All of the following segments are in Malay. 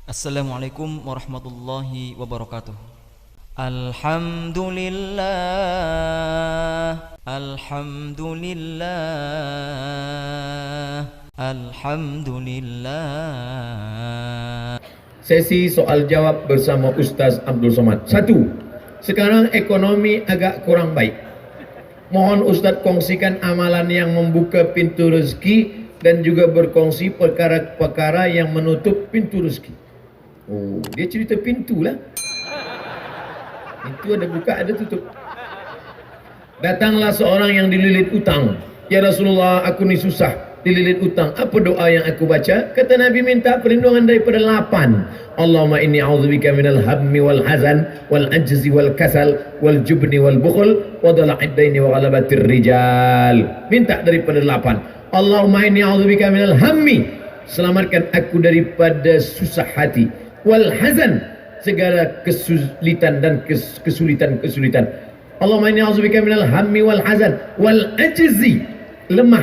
Assalamualaikum warahmatullahi wabarakatuh. Alhamdulillah, Alhamdulillah, Alhamdulillah. Sesi soal jawab bersama Ustaz Abdul Somad. 1. Sekarang ekonomi agak kurang baik. Mohon Ustaz kongsikan amalan yang membuka pintu rezeki dan juga berkongsi perkara-perkara yang menutup pintu rezeki. Oh, dia cerita pintu lah. Pintu ada buka, ada tutup. Datanglah seorang yang dililit utang. Ya Rasulullah, aku ni susah, dililit utang. Apa doa yang aku baca? Kata Nabi, minta perlindungan daripada 8. Allahumma inni a'udzubika minal hammi wal hazan wal ajzi wal kasal wal jubni wal bukhl wa dhala'id daini wa ghalabatir rijal. Minta daripada 8. Allahumma inni a'udzubika minal hammi, selamatkan aku daripada susah hati, wal hazan, segala kesulitan dan kesulitan. Allahumma inni a'udzubika minal hammi wal hazan wal ajzi, lemah,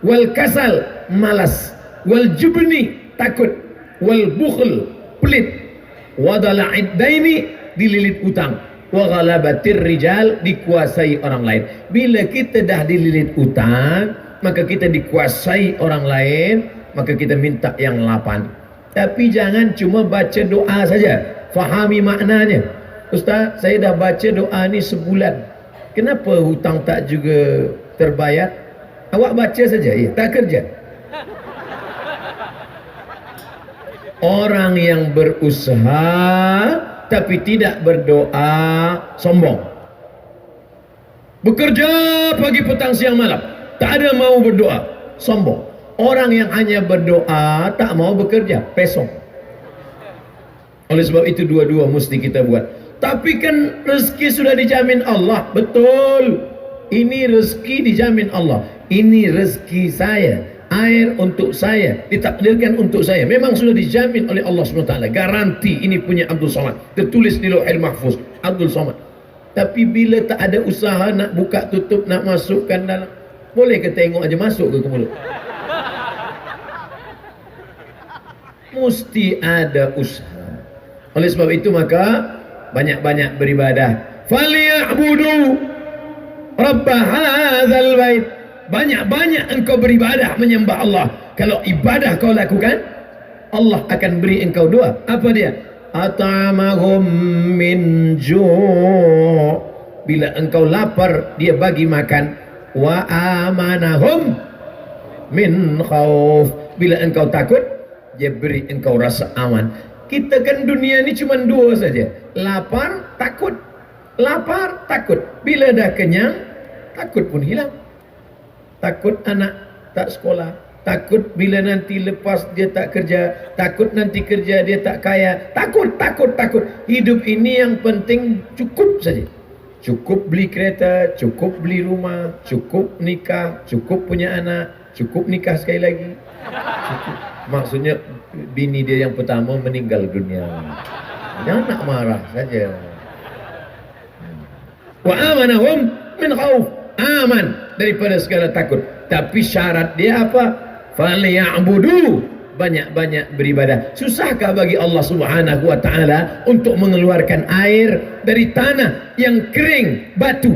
wal kasal, malas, wal jubni, takut, wal bukhl, pelit, wa dhala'id daini, dililit utang, wa ghalabatir rijal, dikuasai orang lain. Bila kita dah dililit utang, maka kita dikuasai orang lain, maka kita minta yang 8. Tapi jangan cuma baca doa saja, fahami maknanya. Ustaz, saya dah baca doa ni sebulan, kenapa hutang tak juga terbayar? Awak baca saja, ya, tak kerja. Orang yang berusaha tapi tidak berdoa sombong. Bekerja pagi petang siang malam, tak ada mau berdoa, sombong. Orang yang hanya berdoa tak mau bekerja, pesong. Oleh sebab itu dua-dua mesti kita buat. Tapi kan rezeki sudah dijamin Allah. Betul, ini rezeki dijamin Allah. Ini rezeki saya, air untuk saya, ditakdirkan untuk saya, memang sudah dijamin oleh Allah SWT. Garanti ini punya Abdul Somad, tertulis di Lauhul Mahfuz, Abdul Somad. Tapi bila tak ada usaha, nak buka tutup, nak masukkan dalam, boleh ke tengok aja masuk ke mulut? Mesti ada usaha. Oleh sebab itu maka banyak-banyak beribadah. Falyabudu rabb hadzal bait. Banyak-banyak engkau beribadah menyembah Allah. Kalau ibadah kau lakukan, Allah akan beri engkau doa. Apa dia? At'amahum min ju'. Bila engkau lapar, dia bagi makan. Wa amanahum min khauf. Bila engkau takut, dia beri engkau rasa aman. Kita kan dunia ni cuma 2 saja. Lapar, takut. Lapar, takut. Bila dah kenyang, takut pun hilang. Takut anak tak sekolah, takut bila nanti lepas dia tak kerja, takut nanti kerja dia tak kaya, takut. Hidup ini yang penting cukup saja. Cukup beli kereta, cukup beli rumah, cukup nikah, cukup punya anak, cukup nikah sekali lagi. Cukup. Maksudnya bini dia yang pertama meninggal dunia. Jangan nak marah saja. Wa amanahum min khauf, aman daripada segala takut. Tapi syarat dia apa? Falyabudu, banyak-banyak beribadah. Susahkah bagi Allah Subhanahu wa taala untuk mengeluarkan air dari tanah yang kering, batu?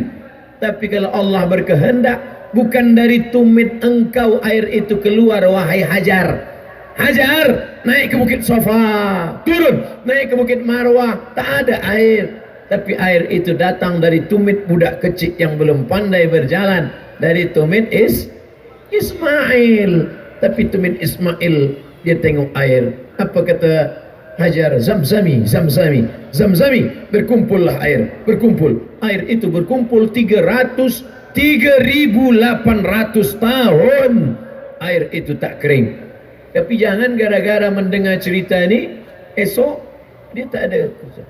Tapi kalau Allah berkehendak, bukan dari tumit engkau air itu keluar, wahai Hajar. Hajar, naik ke bukit Safa, turun, naik ke bukit Marwah, tak ada air. Tapi air itu datang dari tumit budak kecil yang belum pandai berjalan. Dari tumit Ismail. Tapi tumit Ismail, dia tengok air. Apa kata Hajar? Zamzami. Berkumpullah air. Berkumpul. Air itu berkumpul 3.800 tahun. Air itu tak kering. Tapi jangan gara-gara mendengar cerita ni, esok dia tak ada kerja.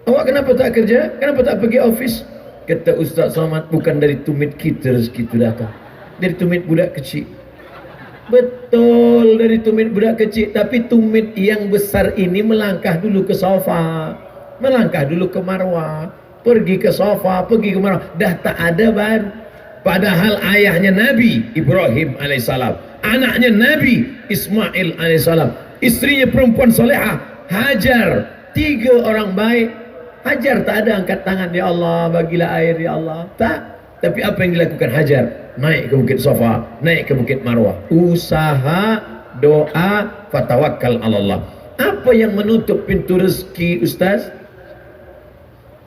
Awak kenapa tak kerja? Kenapa tak pergi office? Kata Ustaz Somad, bukan dari tumit kita rezeki itu datang, dari tumit budak kecil. Betul, dari tumit budak kecil. Tapi tumit yang besar ini melangkah dulu ke Safa, melangkah dulu ke Marwah, pergi ke Safa, pergi ke Marwah, dah tak ada baru. Padahal ayahnya Nabi Ibrahim alaihissalam, anaknya Nabi Ismail alaihissalam, istrinya perempuan solehah Hajar, 3 orang baik. Hajar tak ada angkat tangan, ya Allah bagilah air ya Allah, tak. Tapi apa yang dilakukan Hajar? Naik ke Bukit Safa, naik ke Bukit Marwah, usaha, doa, fatawakkal Allah. Apa yang menutup pintu rezeki Ustaz?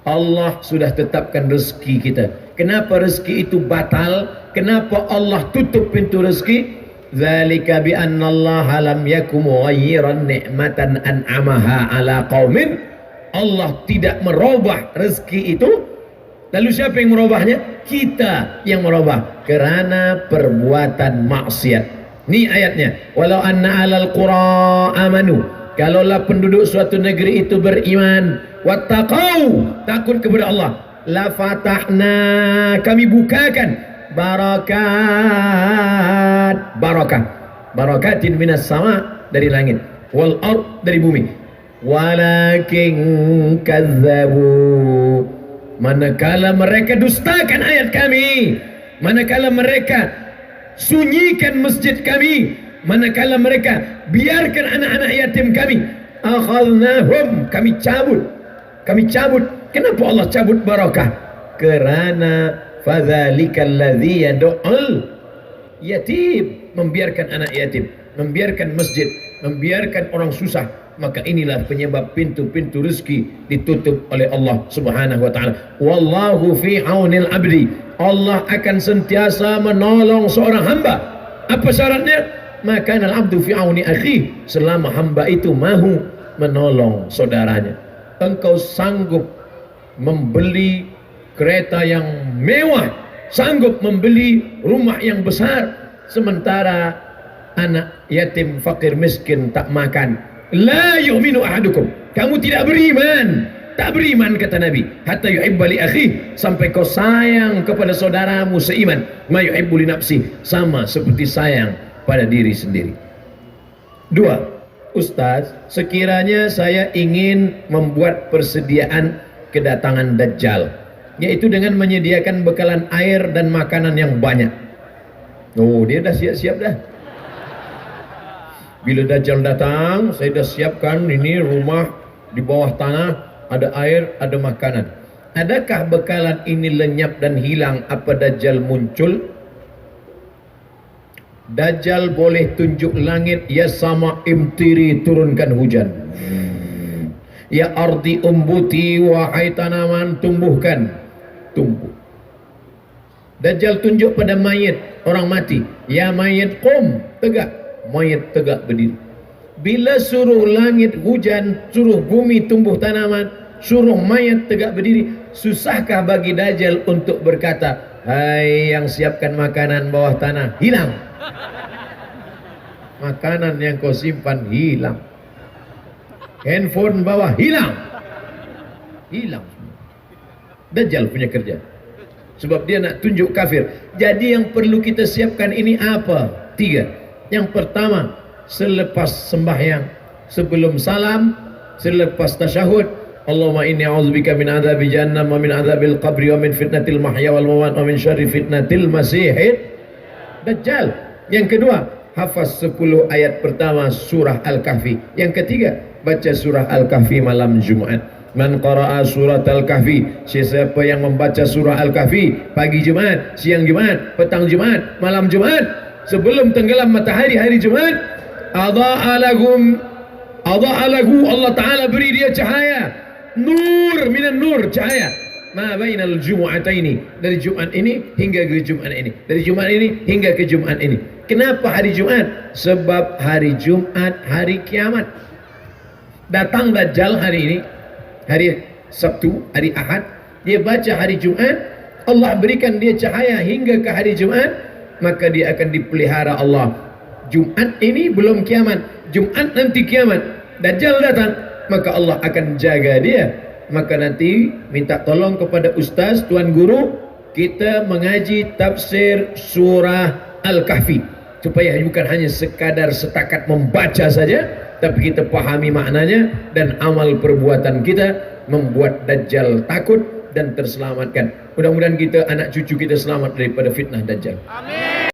Allah sudah tetapkan rezeki kita. Kenapa rezeki itu batal? Kenapa Allah tutup pintu rezeki? Zalika bi anna Allah lam yakum mughayyiran ni'matan an'amaha ala qaumin. Allah tidak merubah rezeki itu. Lalu siapa yang merubahnya? Kita yang merubah karena perbuatan maksiat. Ini ayatnya. Walau anna alal qura amanu. Kalaulah penduduk suatu negeri itu beriman, wattaqau, takut kepada Allah, la fatahna, kami bukakan barakat, barakatin minas sama, dari langit, wal ard, dari bumi. Walakin kazzabu, manakala mereka dustakan ayat kami, manakala mereka sunyikan masjid kami, manakala mereka biarkan anak-anak yatim kami, akhadnahum, kami cabut. Kenapa Allah cabut barakah? Kerana fadzalikal ladzi yad'ul yatim, membiarkan anak yatim, membiarkan masjid, membiarkan orang susah, maka inilah penyebab pintu-pintu rezeki ditutup oleh Allah Subhanahu wa taala. Wallahu fi aunil abdi, Allah akan sentiasa menolong seorang hamba. Apa syaratnya? Maka al-abdu fi auni akhi, selama hamba itu mahu menolong saudaranya. Engkau sanggup membeli kereta yang mewah, sanggup membeli rumah yang besar, sementara anak yatim fakir miskin tak makan. La yu'minu ahadukum, kamu tidak beriman. Tak beriman kata Nabi, hatta yuhibba li akhi, sampai kau sayang kepada saudaramu seiman, ma yuhibbu li nafsi, sama seperti sayang pada diri sendiri. 2. Ustaz, sekiranya saya ingin membuat persediaan kedatangan Dajjal, yaitu dengan menyediakan bekalan air dan makanan yang banyak. Oh, dia dah siap-siap dah. Bila Dajjal datang, saya dah siapkan ini rumah di bawah tanah, ada air, ada makanan. Adakah bekalan ini lenyap dan hilang apa Dajjal muncul? Dajjal boleh tunjuk langit, ya sama imtiri, turunkan hujan. Ya ardi umbuti, wahai tanaman tumbuhkan, tumbuh. Dajjal tunjuk pada mayit, orang mati, ya mayit qum, tegak, mayit tegak berdiri. Bila suruh langit hujan, suruh bumi tumbuh tanaman, suruh mayat tegak berdiri, susahkah bagi Dajjal untuk berkata, hai yang siapkan makanan bawah tanah, hilang. Makanan yang kau simpan hilang. Handphone bawah hilang. Hilang. Dajjal punya kerja. Sebab dia nak tunjuk kafir. Jadi yang perlu kita siapkan ini apa? 3. Yang pertama, selepas sembahyang, sebelum salam, selepas tasyahud, Allahumma inni a'udzubika min adzabi jahannam wa min adzabil qabri wa min fitnatil mahya wal mamat wa min syarri fitnatil masihid Dajjal. Yang kedua, hafaz 10 ayat pertama surah Al-Kahfi. Yang ketiga, baca surah Al-Kahfi malam Jumaat. Man qara'a surat Al-Kahfi, siapa yang membaca surah Al-Kahfi pagi Jumaat, siang Jumaat, petang Jumaat, malam Jumaat, sebelum tenggelam matahari hari Jumaat, adha'a lahu, Allah Ta'ala beri dia cahaya, nur minan nur, cahaya ma bainal jumu'ataini, dari Jumat ini hingga ke Jumat ini, dari Jumat ini hingga ke Jumat ini. Kenapa hari Jumat? Sebab hari Jumat hari kiamat. Datang Dajjal hari ini, hari Sabtu, hari Ahad, dia baca hari Jumat, Allah berikan dia cahaya hingga ke hari Jumat, maka dia akan dipelihara Allah. Jumat ini belum kiamat, Jumat nanti kiamat, Dajjal datang, maka Allah akan jaga dia. Maka nanti minta tolong kepada ustaz, tuan guru, kita mengaji tafsir surah Al-Kahfi, supaya bukan hanya sekadar setakat membaca saja, tapi kita pahami maknanya dan amal perbuatan kita membuat Dajjal takut dan terselamatkan. Mudah-mudahan kita, anak cucu kita selamat daripada fitnah Dajjal. Amin.